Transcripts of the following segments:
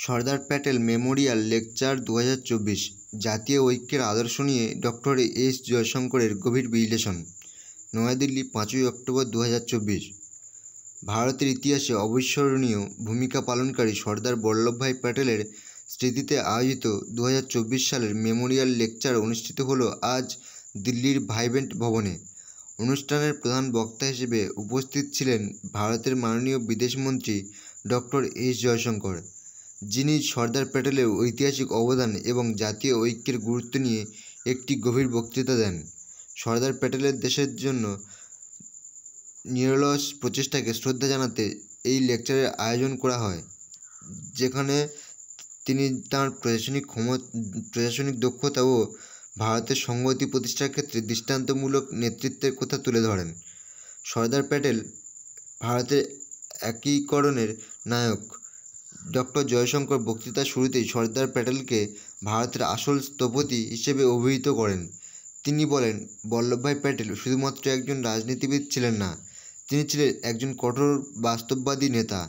Sardar Patel Memorial lecture 2024 জাতীয় ঐক্যের আদর্শ নিয়ে ডক্টর এস জয়শঙ্করের গভীর বিশ্লেষণ। নয়াদিল্লি, 5ই অক্টোবর 2024। ভারতের ইতিহাসে অবিস্মরণীয় ভূমিকা পালনকারী সর্দার বল্লভভাই প্যাটেলের স্মৃতিতে আয়োজিত 2024 সালের মেমোরিয়াল লেকচার অনুষ্ঠিত হলো আজ দিল্লির ভাইব্রেন্ট ভবনে। অনুষ্ঠানের প্রধান বক্তা হিসেবে উপস্থিত ছিলেন ভারতের মাননীয় বিদেশমন্ত্রী ডক্টর এস জয়শঙ্কর, যিনি সর্দার প্যাটেলের ঐতিহাসিক অবদান এবং জাতীয় ঐক্যের গুরুত্ব নিয়ে একটি গভীর বক্তৃতা দেন। সর্দার প্যাটেলের দেশের জন্য নিরলস প্রচেষ্টাকে শ্রদ্ধা জানাতে এই লেকচারের আয়োজন করা হয়, যেখানে তিনি তাঁর প্রশাসনিক দক্ষতা ও ভারতের সংহতি প্রতিষ্ঠার ক্ষেত্রে দৃষ্টান্তমূলক নেতৃত্বের কথা তুলে ধরেন। সর্দার প্যাটেল ভারতের একীকরণের নায়ক। ডক্টর জয়শঙ্কর বক্তৃতার শুরুতেই সর্দার প্যাটেলকে ভারতের আসল স্থপতি হিসেবে অভিহিত করেন। তিনি বলেন, বল্লভভাই প্যাটেল শুধুমাত্র একজন রাজনীতিবিদ ছিলেন না, তিনি ছিলেন একজন কঠোর বাস্তববাদী নেতা,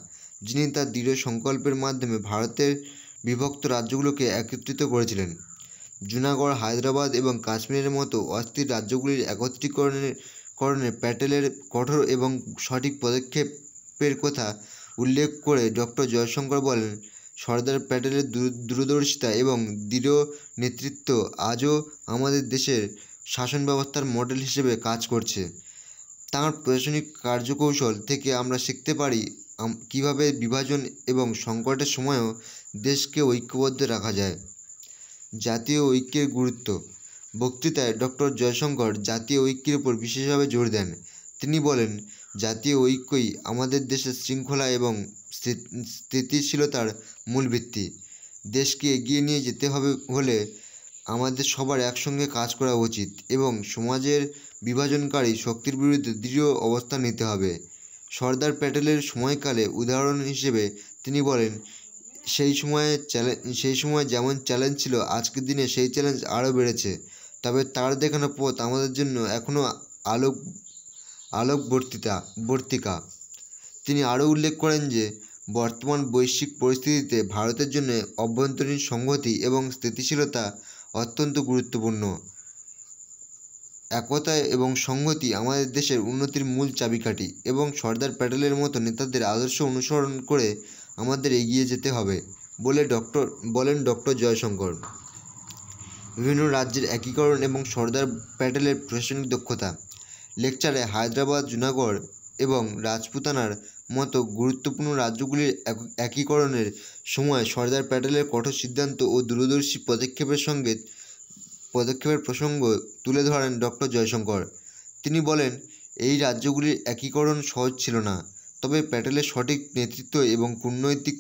যিনি তার দৃঢ় সংকল্পের মাধ্যমে ভারতের বিভক্ত রাজ্যগুলোকে একত্রিত করেছিলেন। জুনাগড়, হায়দ্রাবাদ এবং কাশ্মীরের মতো অস্থির রাজ্যগুলির একত্রীকরণে প্যাটেলের কঠোর এবং সঠিক পদক্ষেপের কথা উল্লেখ করে ডক্টর জয়শঙ্কর বলেন, সর্দার প্যাটেলের দূরদর্শিতা এবং দৃঢ় নেতৃত্ব আজও আমাদের দেশের শাসন ব্যবস্থার মডেল হিসেবে কাজ করছে। তাঁর প্রশাসনিক কার্যকৌশল থেকে আমরা শিখতে পারি কীভাবে বিভাজন এবং সংকটের সময়ও দেশকে ঐক্যবদ্ধ রাখা যায়। জাতীয় ঐক্যের গুরুত্ব। বক্তৃতায় ডক্টর জয়শঙ্কর জাতীয় ঐক্যের উপর বিশেষভাবে জোর দেন। তিনি বলেন, জাতীয় ঐক্যই আমাদের দেশের শৃঙ্খলা এবং স্থিতিশীলতার মূল ভিত্তি। দেশকে এগিয়ে নিয়ে যেতে হলে আমাদের সবার একসঙ্গে কাজ করা উচিত এবং সমাজের বিভাজনকারী শক্তির বিরুদ্ধে দৃঢ় অবস্থান নিতে হবে। সর্দার প্যাটেলের সময়কালে উদাহরণ হিসেবে তিনি বলেন, সেই সময় যেমন চ্যালেঞ্জ ছিল, আজকের দিনে সেই চ্যালেঞ্জ আরও বেড়েছে। তবে তার দেখানো পথ আমাদের জন্য এখনও আলোকবর্তিকা। তিনি আরও উল্লেখ করেন যে বর্তমান বৈশ্বিক পরিস্থিতিতে ভারতের জন্য অভ্যন্তরীণ সংহতি এবং স্থিতিশীলতা অত্যন্ত গুরুত্বপূর্ণ। একতা এবং সংহতি আমাদের দেশের উন্নতির মূল চাবিকাঠি এবং সর্দার প্যাটেলের মতো নেতাদের আদর্শ অনুসরণ করে আমাদের এগিয়ে যেতে হবে বলেন ডক্টর জয়শঙ্কর। বিভিন্ন রাজ্যের একীকরণ এবং সর্দার প্যাটেলের প্রশাসনিক দক্ষতা। লেকচারে হায়দ্রাবাদ, জুনাগড় এবং রাজপুতানার মতো গুরুত্বপূর্ণ রাজ্যগুলির একীকরণের সময় সর্দার প্যাটেলের কঠোর সিদ্ধান্ত ও দূরদর্শী পদক্ষেপের প্রসঙ্গ তুলে ধরেন ডক্টর জয়শঙ্কর। তিনি বলেন, এই রাজ্যগুলির একীকরণ সহজ ছিল না, তবে প্যাটেলের সঠিক নেতৃত্ব এবং কূটনৈতিক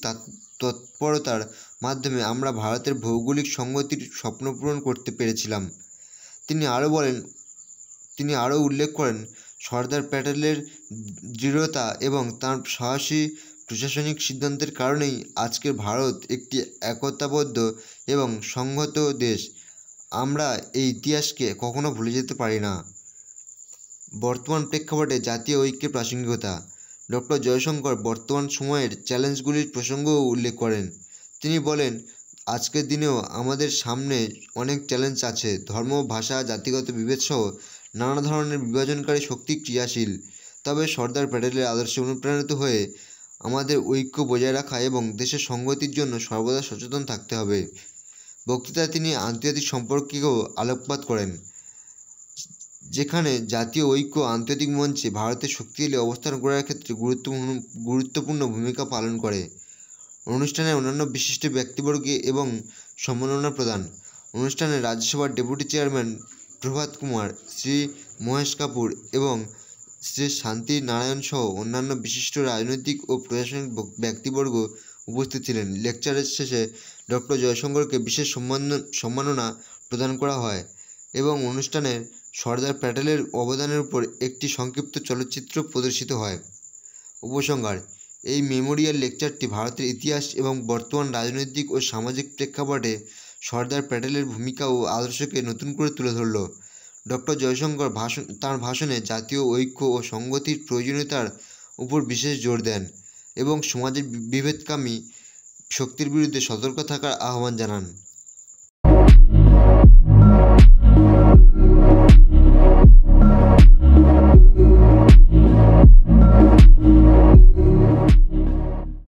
তৎপরতার মাধ্যমে আমরা ভারতের ভৌগোলিক সংহতির স্বপ্ন পূরণ করতে পেরেছিলাম। তিনি আরও উল্লেখ করেন, সর্দার প্যাটেলের দৃঢ়তা এবং তাঁর সাহসী প্রশাসনিক সিদ্ধান্তের কারণেই আজকের ভারত একটি একতাবদ্ধ এবং সংহত দেশ। আমরা এই ইতিহাসকে কখনো ভুলে যেতে পারি না। বর্তমান প্রেক্ষাপটে জাতীয় ঐক্যের প্রাসঙ্গিকতা। ডক্টর জয়শঙ্কর বর্তমান সময়ের চ্যালেঞ্জগুলির প্রসঙ্গও উল্লেখ করেন। তিনি বলেন, আজকের দিনেও আমাদের সামনে অনেক চ্যালেঞ্জ আছে। ধর্ম, ভাষা, জাতিগত বিভেদসহ নানা ধরনের বিভাজনকারী শক্তি ক্রিয়াশীল। তবে সর্দার প্যাটেলের আদর্শে অনুপ্রাণিত হয়ে আমাদের ঐক্য বজায় রাখা এবং দেশের সংহতির জন্য সর্বদা সচেতন থাকতে হবে। বক্তৃতায় তিনি আন্তর্জাতিক সম্পর্কেও আলোকপাত করেন, যেখানে জাতীয় ঐক্য আন্তর্জাতিক মঞ্চে ভারতের শক্তিশালী অবস্থান গড়ার ক্ষেত্রে গুরুত্বপূর্ণ ভূমিকা পালন করে। অনুষ্ঠানে অন্যান্য বিশিষ্ট ব্যক্তিবর্গ এবং সম্মাননা প্রদান। অনুষ্ঠানে রাজ্যসভার ডেপুটি চেয়ারম্যান প্রভাত কুমার, শ্রী মহেশ কাপুর এবং শ্রী শান্তি নারায়ণ সহ অন্যান্য বিশিষ্ট রাজনৈতিক ও প্রশাসনিক ব্যক্তিবর্গ উপস্থিত ছিলেন। লেকচারের শেষে ডক্টর জয়শঙ্করকে বিশেষ সম্মাননা প্রদান করা হয় এবং অনুষ্ঠানে সর্দার প্যাটেলের অবদানের উপর একটি সংক্ষিপ্ত চলচ্চিত্র প্রদর্শিত হয়। উপসংহার। এই মেমোরিয়াল লেকচারটি ভারতের ইতিহাস এবং বর্তমান রাজনৈতিক ও সামাজিক প্রেক্ষাপটে সর্দার প্যাটেলের ভূমিকা ও আদর্শকে নতুন করে তুলে ধরল। ডক্টর জয়শঙ্কর তাঁর ভাষণে জাতীয় ঐক্য ও সংহতির প্রয়োজনীয়তার উপর বিশেষ জোর দেন এবং সমাজের বিভেদকামী শক্তির বিরুদ্ধে সতর্ক থাকার আহ্বান জানান।